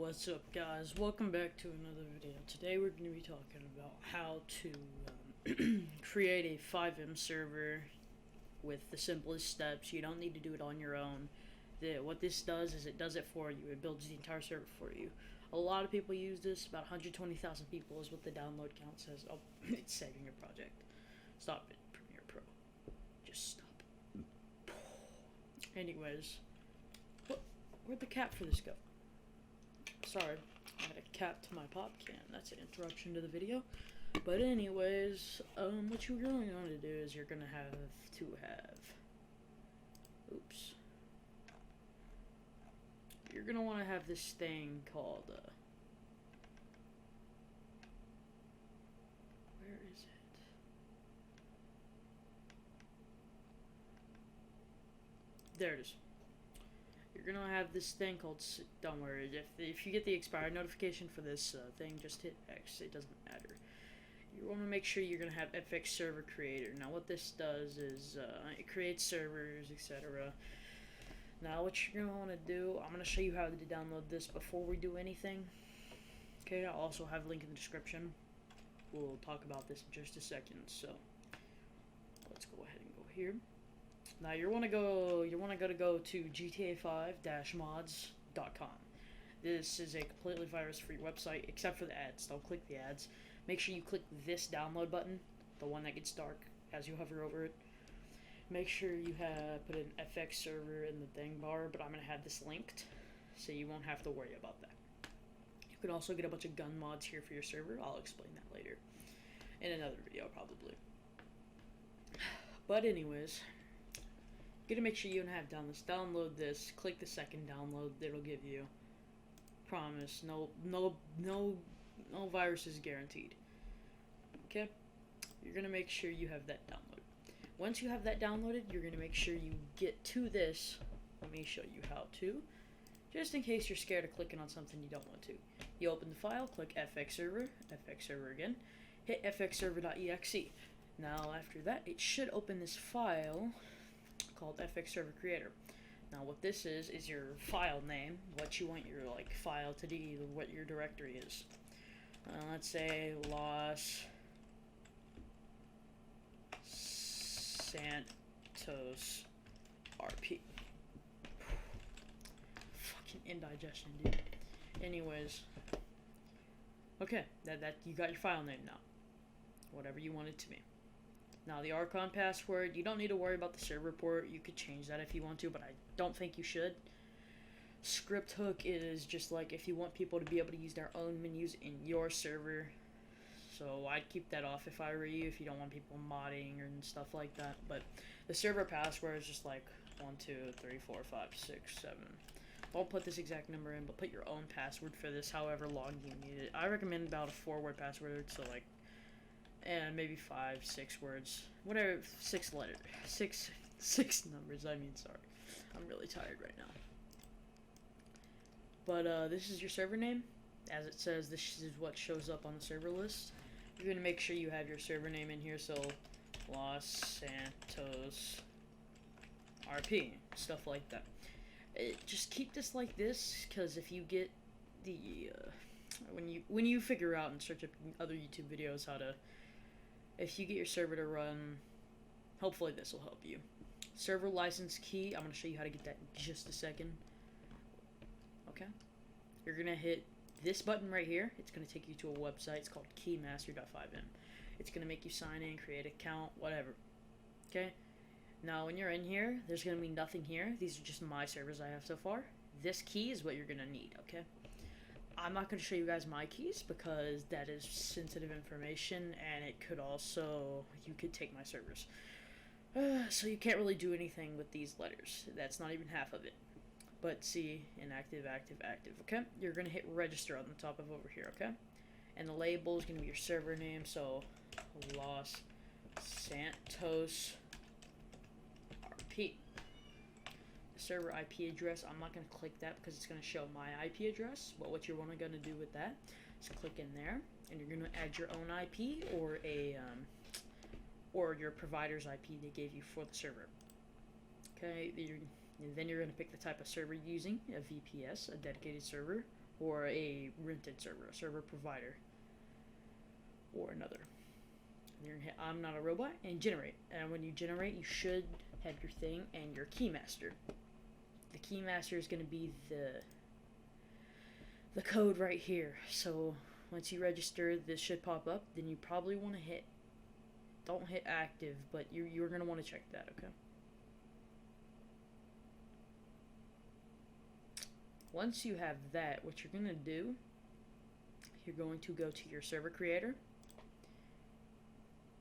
What's up, guys? Welcome back to another video. Today we're going to be talking about how to create a FiveM server with the simplest steps. You don't need to do it on your own. What this does is it does it for you. It builds the entire server for you. A lot of people use this. About 120,000 people is what the download count says. Oh, it's saving your project. Stop it, Premiere Pro. Just stop. Anyways, where'd the cap for this go? Sorry, I had a cap to my pop can. That's an interruption to the video. But anyways, what you're going to do is you're going to have... Oops. You're going to want to have this thing called... where is it? There it is. You're gonna have this thing called, don't worry, if you get the expired notification for this thing, just hit X, it doesn't matter. You want to make sure you're gonna have FXServer Creator. Now what this does is, it creates servers, etc. Now what you're gonna want to do, I'm gonna show you how to download this before we do anything. Okay, I'll also have a link in the description. We'll talk about this in just a second, so let's go ahead and go here. Now you want to go to GTA5-mods.com. This is a completely virus-free website except for the ads. Don't click the ads. Make sure you click this download button, the one that gets dark as you hover over it. Make sure you put an FX server in the thing bar, but I'm gonna have this linked, so you won't have to worry about that. You can also get a bunch of gun mods here for your server. I'll explain that later in another video probably. But anyways. Gonna make sure you don't have download this. Click the second download. It'll give you. Promise. No viruses guaranteed. Okay. You're gonna make sure you have that downloaded. Once you have that downloaded, you're gonna make sure you get to this. Let me show you how to. Just in case you're scared of clicking on something you don't want to. You open the file. Click FXServer again. Hit FXServer.exe. Now after that, it should open this file called FXServer Creator. Now what this is your file name, what you want your file to be, what your directory is. Let's say Los Santos RP. Fucking indigestion, dude. Anyways, okay, that you got your file name now. Whatever you want it to be. Now the Archon password, you don't need to worry about the server port. You could change that if you want to, but I don't think you should. Script hook is just like if you want people to be able to use their own menus in your server. So I'd keep that off if I were you, if you don't want people modding and stuff like that. But the server password is just like 1, 2, 3, 4, 5, 6, 7. Don't put this exact number in, but put your own password for this, however long you need it. I recommend about a 4-word password, so and maybe 5, 6 words, whatever, 6 numbers. I mean, sorry, I'm really tired right now. But this is your server name. As it says, this is what shows up on the server list. You're gonna make sure you have your server name in here, so Los Santos RP, stuff like that. Just keep this like this, because if you get the when you figure out and search up other YouTube videos how to. If you get your server to run, hopefully this will help you. Server license key, I'm going to show you how to get that in just a second. Okay. You're going to hit this button right here. It's going to take you to a website. It's called keymaster.fivem. It's going to make you sign in, create an account, whatever. Okay. Now when you're in here, there's going to be nothing here. These are just my servers I have so far. This key is what you're going to need, okay? I'm not going to show you guys my keys because that is sensitive information, and it could also, you could take my servers. So you can't really do anything with these letters. That's not even half of it. But see, inactive, active, active, okay? You're going to hit register on the top of over here, okay? And the label is going to be your server name, so Los Santos RP. Server IP address, I'm not going to click that because it's going to show my IP address, but what you're going to do with that is click in there, and you're going to add your own IP or or your provider's IP they gave you for the server. Okay, then you're going to pick the type of server you're using, a VPS, a dedicated server, or a rented server, a server provider, or another. And you're gonna hit I'm not a robot and generate. And when you generate, you should have your thing and your keymaster. The keymaster is gonna be the code right here. So once you register, this should pop up. Then you probably want to don't hit active, but you're gonna want to check that. Okay. Once you have that, what you're gonna do, you're going to go to your server creator.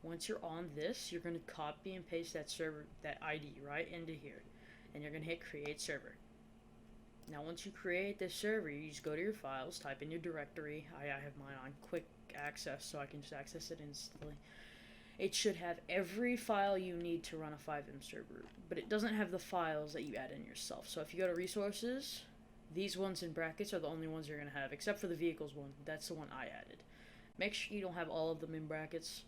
Once you're on this, you're going to copy and paste that server, that ID right into here, and you're going to hit create server. Now once you create this server, you just go to your files, type in your directory. I have mine on quick access, so I can just access it instantly. It should have every file you need to run a FiveM server, but it doesn't have the files that you add in yourself. So if you go to resources, these ones in brackets are the only ones you're going to have, except for the vehicles one. That's the one I added. Make sure you don't have all of them in brackets.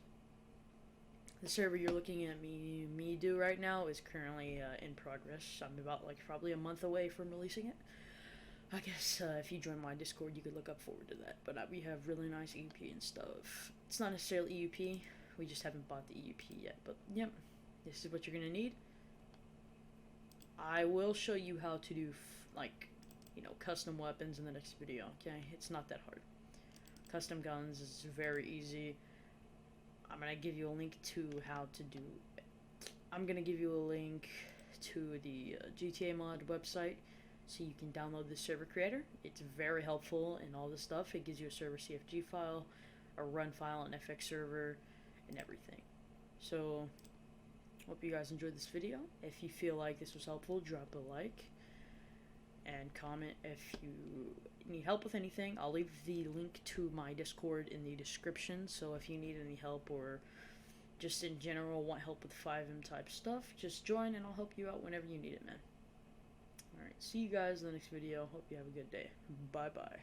The server you're looking at me do right now is currently in progress. I'm about probably a month away from releasing it. I guess if you join my Discord, you could look up forward to that. But we have really nice EUP and stuff. It's not necessarily EUP. We just haven't bought the EUP yet. But yep, this is what you're gonna need. I will show you how to do custom weapons in the next video. Okay, it's not that hard. Custom guns is very easy. I'm gonna give you a link to how to do it. I'm gonna give you a link to the GTA mod website so you can download the server creator. It's very helpful in all this stuff. It gives you a server CFG file, a run file, an FXServer, and everything. So hope you guys enjoyed this video. If you feel like this was helpful, drop a like and comment if you need help with anything. I'll leave the link to my Discord in the description, so if you need any help or just in general want help with FiveM type stuff, just join and I'll help you out whenever you need it, man. Alright, see you guys in the next video. Hope you have a good day. Bye bye.